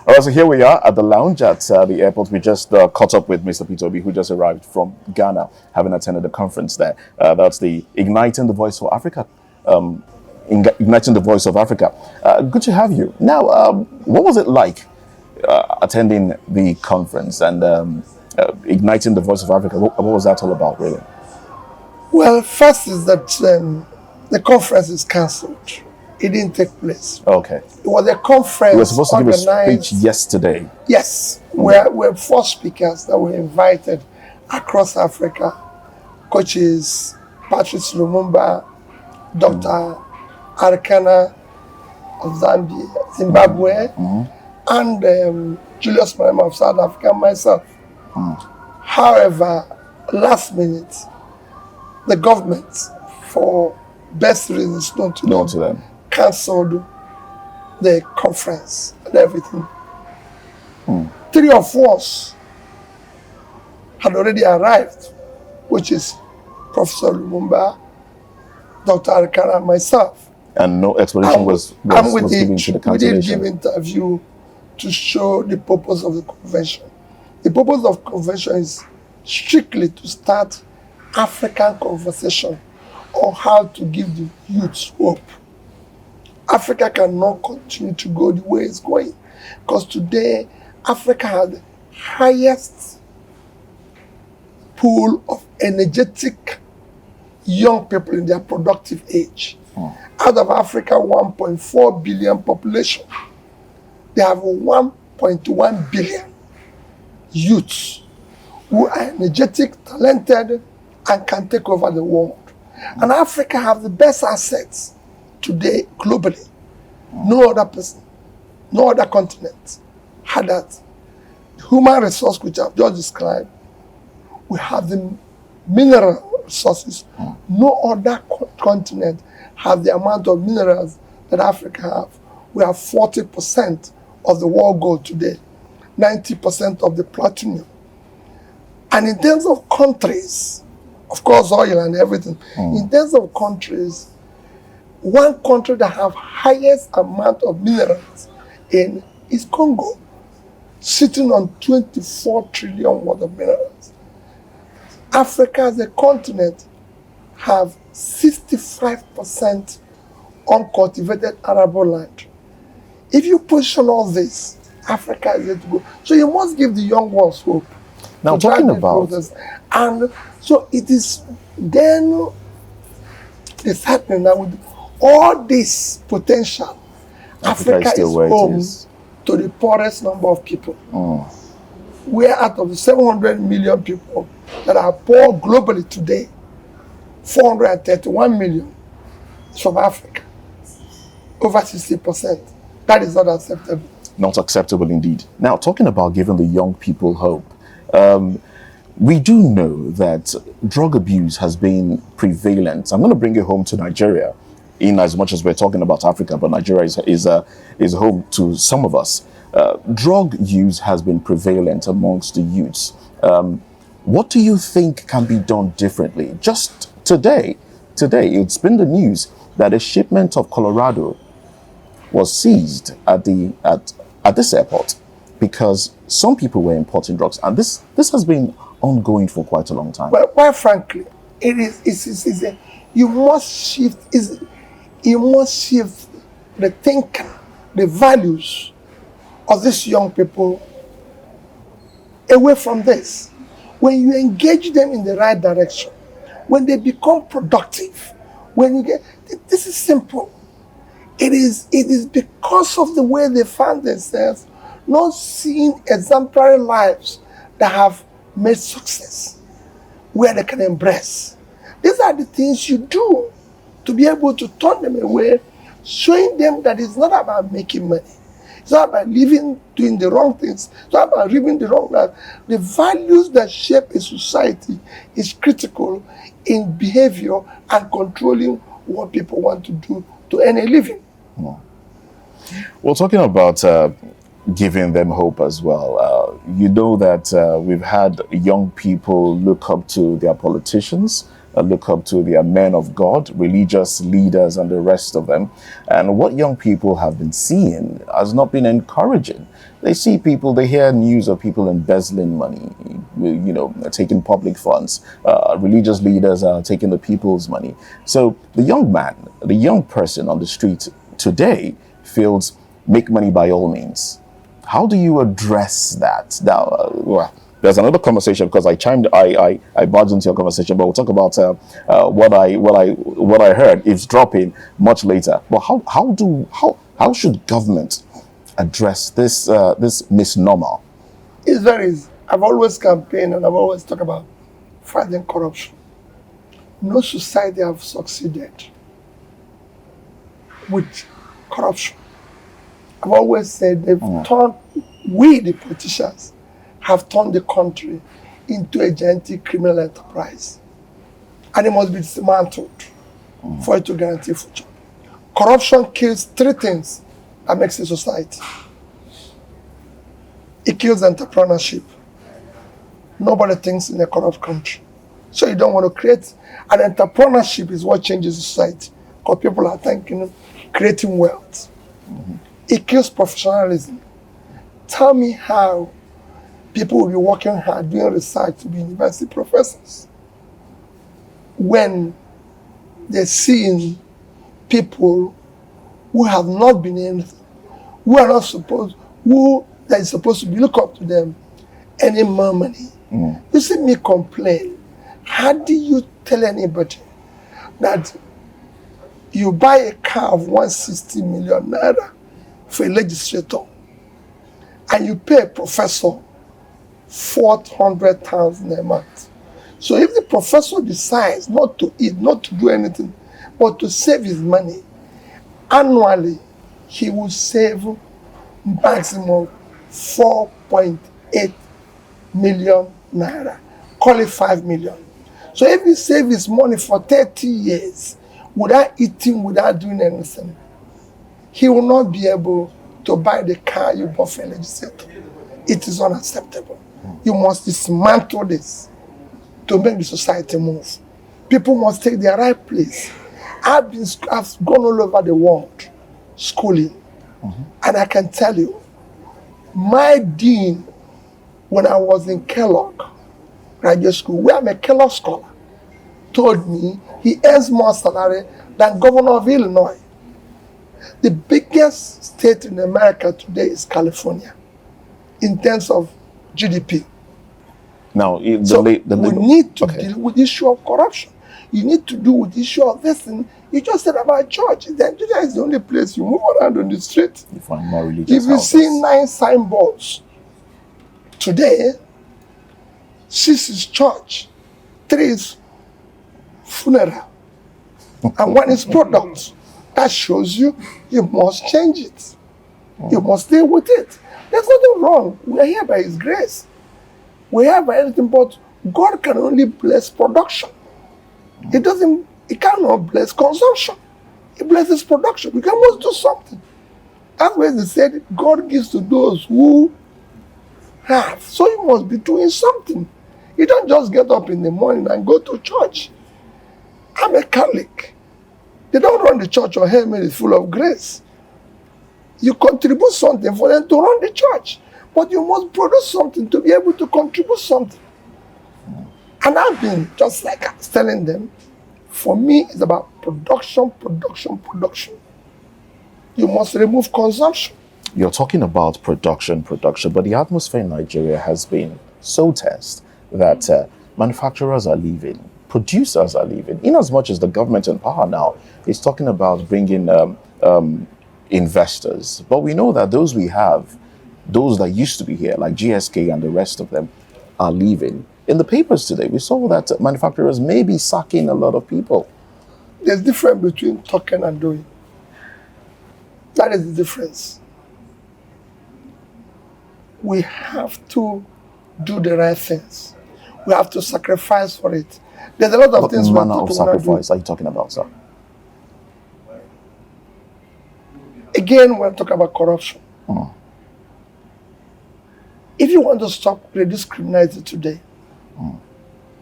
All right, so here we are at the lounge at the airport. We just caught up with Mr. Peter Obi, who just arrived from Ghana, having attended the conference there. That's the Igniting the Voice for Africa. Igniting the Voice of Africa. Good to have you. Now, what was it like attending the conference and Igniting the Voice of Africa? What was that all about, really? Well, first is that the conference is cancelled. It didn't take place. Okay. It was a conference. You were supposed to give a speech yesterday. Yes. We're 4 speakers that were invited across Africa. Coaches Patrice Lumumba, Dr. Arikana of Zimbabwe, and Julius Malema of South Africa, and myself. However, last minute, the government, for best reasons known to them, cancelled the conference and everything. 3 of us had already arrived, which is Professor Lumumba, Dr. Arikana, and myself. And no explanation was given to the cancellation. We did give interview to show the purpose of the convention. The purpose of the convention is strictly to start African conversation on how to give the youth hope. Africa cannot continue to go the way it's going, because today Africa has the highest pool of energetic young people in their productive age. Out of Africa 1.4 billion population, they have 1.1 billion youths who are energetic, talented, and can take over the world. And Africa have the best assets today globally. No other person, no other continent had that. The human resource which I've just described, we have the mineral resources. No other continent have the amount of minerals that Africa have. We have 40% of the world gold today, 90% of the platinum. And in terms of countries, of course, oil and everything. In terms of countries, one country that have highest amount of minerals in is Congo, sitting on 24 trillion worth of minerals. Africa as a continent have 65% uncultivated arable land. If you position all this, Africa is there to go. So you must give the young ones hope. Now, talking about and so it is then it's happening now with all this potential. Africa is home to the poorest number of people. Where out of the 700 million people that are poor globally today, 431 million is from Africa. Over 60%. That is not acceptable. Not acceptable indeed. Now, talking about giving the young people hope, we do know that drug abuse has been prevalent. I'm going to bring it home to Nigeria, in as much as we're talking about Africa, but Nigeria is home to some of us. Drug use has been prevalent amongst the youths. What do you think can be done differently? Just today, it's been the news that a shipment of Colorado was seized at this airport because some people were importing drugs, and this has been ongoing for quite a long time. Well, quite frankly, you must shift the thinking, the values of these young people away from this. When you engage them in the right direction, when they become productive, this is simple. It is because of the way they found themselves not seeing exemplary lives that have made success, where they can embrace. These are the things you do to be able to turn them away, showing them that it's not about making money. It's not about living, doing the wrong things. It's not about living the wrong life. The values that shape a society is critical in behavior and controlling what people want to do to earn a living. Well, talking about giving them hope as well, you know that we've had young people look up to their politicians, look up to. They are men of God, religious leaders, and the rest of them. And what young people have been seeing has not been encouraging. They see people, they hear news of people embezzling money, taking public funds. Religious leaders are taking the people's money. So the young man, the young person on the street today feels make money by all means. How do you address that? Now, there's another conversation because I barged into your conversation, but we'll talk about what I heard. It's dropping much later. But how should government address this misnomer? It's very easy. I've always campaigned and I've always talked about fighting corruption. No society have succeeded with corruption. I've always said we the politicians have turned the country into a gigantic criminal enterprise. And it must be dismantled for it to guarantee future. Corruption kills three things that makes a society. It kills entrepreneurship. Nobody thinks in a corrupt country. So you don't want to create, and entrepreneurship is what changes society. Because people are thinking, creating wealth. It kills professionalism. Tell me how people will be working hard, doing research to be university professors when they're seeing people who have not been anything, who are supposed to be look up to them, any more money. You see me complain. How do you tell anybody that you buy a car of 160 million naira for a legislator and you pay a professor 400,000 a month? So if the professor decides not to eat, not to do anything, but to save his money, annually he will save maximum 4.8 million naira. Call it 5 million. So if he save his money for 30 years without eating, without doing anything, he will not be able to buy the car you bought for a legislator. It is unacceptable. You must dismantle this to make the society move. People must take their right place. I've gone all over the world schooling, and I can tell you, my dean, when I was in Kellogg graduate school, where I'm a Kellogg scholar, told me he earns more salary than governor of Illinois. The biggest state in America today is California in terms of GDP. Now, we need to deal with the issue of corruption. You need to do with the issue of this thing. You just said about church. Nigeria is the only place you move around on the street. You find more religious If you see 9 signboards today, 6 is church, 3 is funeral, and 1 is products. That shows you must change it. You must stay with it. There's nothing wrong. We are here by His grace. We are by anything, but God can only bless production. He cannot bless consumption. He blesses production. We can must do something. That's why they said God gives to those who have. So you must be doing something. You don't just get up in the morning and go to church. I'm a Catholic. They don't run the church on heaven is full of grace. You contribute something for them to run the church. But you must produce something to be able to contribute something. And I've been, just like I was telling them, for me, it's about production, production, production. You must remove consumption. You're talking about production, but the atmosphere in Nigeria has been so tense that manufacturers are leaving, producers are leaving. In as much as the government in power now is talking about bringing investors, but we know that those that used to be here, like GSK and the rest of them, are leaving. In the papers today, we saw that manufacturers may be sacking a lot of people. There's a difference between talking and doing. That is the difference. We have to do the right things. We have to sacrifice for it. There's a lot of things what manner of sacrifice are you talking about, sir? Again, we're talking about corruption. If you want to stop reduce criminality today,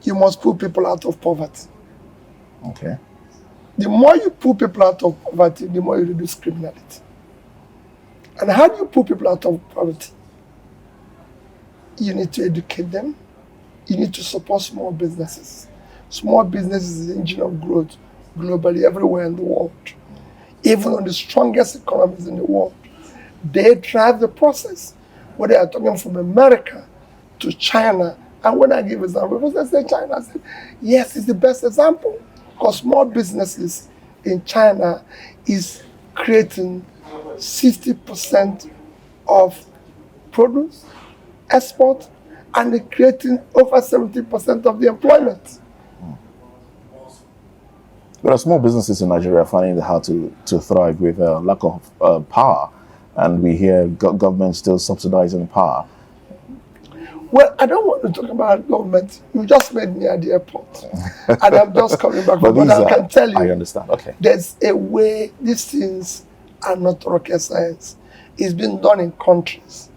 you must put people out of poverty. Okay. The more you pull people out of poverty, the more you reduce criminality. And how do you pull people out of poverty? You need to educate them. You need to support small businesses. Small business is the engine of growth globally, everywhere in the world. Even on the strongest economies in the world, they drive the process. Whether they are talking from America to China, and when I give example, because they say China, I said, yes, it's the best example. Because small businesses in China is creating 60% of produce, export, and they're creating over 70% of the employment. There are small businesses in Nigeria finding it hard to thrive with lack of power, and we hear government still subsidizing power. Well, I don't want to talk about government. You just made me at the airport, and I'm just coming back. But I can tell you, I understand. Okay, there's a way. These things are not rocket science. It's been done in countries,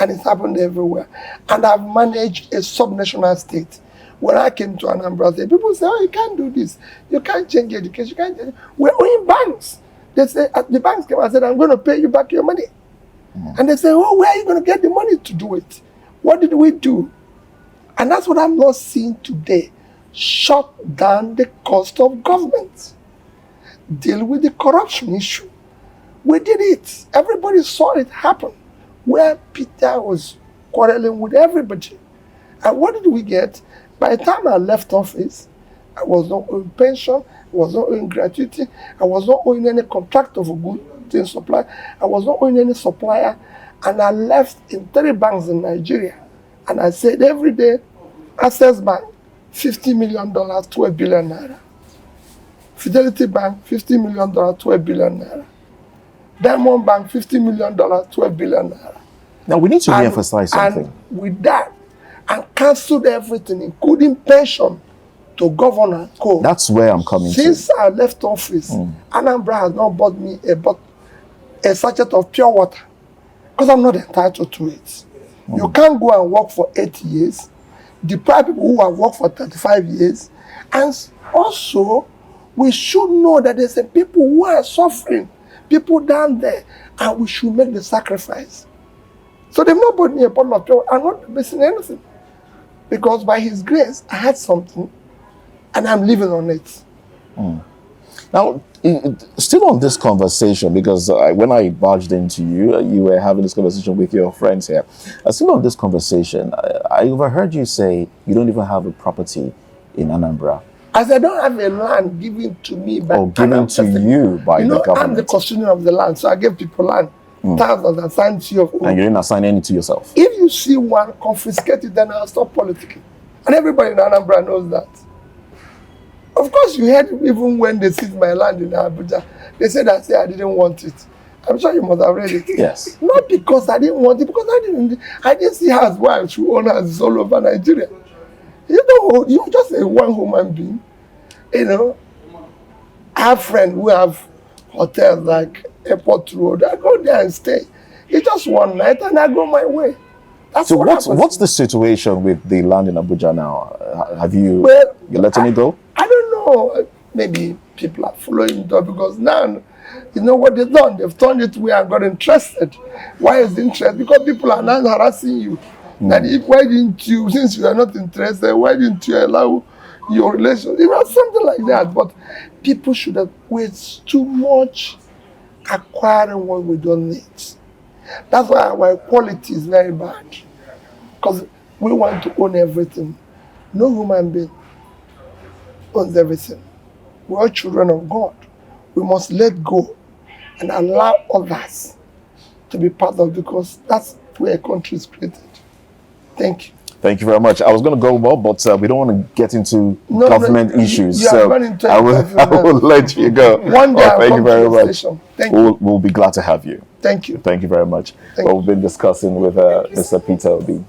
and it's happened everywhere. And I've managed a subnational state. When I came to Anambra, people say, "Oh, you can't do this. You can't change education. You can't change it." We're owing banks. They say the banks came and said, "I'm going to pay you back your money," and they say, "Oh, where are you going to get the money to do it?" What did we do? And that's what I'm not seeing today. Shut down the cost of government. Deal with the corruption issue. We did it. Everybody saw it happen. Where Peter was quarreling with everybody. And what did we get? By the time I left office, I was not owing pension, I was not owing gratuity, I was not owing any contractor for goods supply, I was not owing any supplier. And I left in 3 banks in Nigeria. And I said every day, Access Bank, $50 million, 12 billion naira. Fidelity Bank, $50 million, 12 billion naira. Diamond Bank, $50 million, 12 billion naira. Now we need to re-emphasize something. And with that, I cancelled everything, including pension, to governor code. That's where I'm coming Since I left office, Anambra has not bought me a sachet of pure water. Because I'm not entitled to it. You can't go and work for 8 years, deprive people who have worked for 35 years, and also we should know that there's a people who are suffering, people down there, and we should make the sacrifice. So they've not bought me a bottle of pure water. I'm not missing anything. Because by His grace, I had something, and I'm living on it. Now, still on this conversation, because when I barged into you, you were having this conversation with your friends here. Still on this conversation, I overheard you say you don't even have a property in Anambra. As I don't have a land given to me by given to you by the government. I'm the custodian of the land, so I give people land. Thousands assigned to you. And you didn't assign any to yourself. If you see one, confiscate it, then I'll stop politicking. And everybody in Anambra knows that. Of course, you heard even when they seized my land in Abuja, they said I didn't want it. I'm sure you must have read it. Yes. Not because I didn't want it, because I didn't see her as wives who own houses all over Nigeria. You know, you're just a one human being. You know, I have friends who have hotels like Airport Road. I go there and stay. It's just one night and I go my way. That's so what's the situation with the land in Abuja now? Have you you're letting it go? I don't know. Maybe people are following it up because now, you know what they've done? They've turned it where I got interested. Why is interest? Because people are now harassing you. That why didn't you, since you are not interested, why didn't you allow your relation? You know, something like that. But people should have wasted too much acquiring what we don't need. That's why our quality is very bad. Because we want to own everything. No human being owns everything. We're all children of God. We must let go and allow others to be part of it, because that's where a country is created. Thank you. Thank you very much. I was going to go more, but we don't want to get into government issues. So I will let you go. One day thank you very much. Thank you. We'll be glad to have you. Thank you. Thank you very much. We've been discussing with Mr. Peter Obi.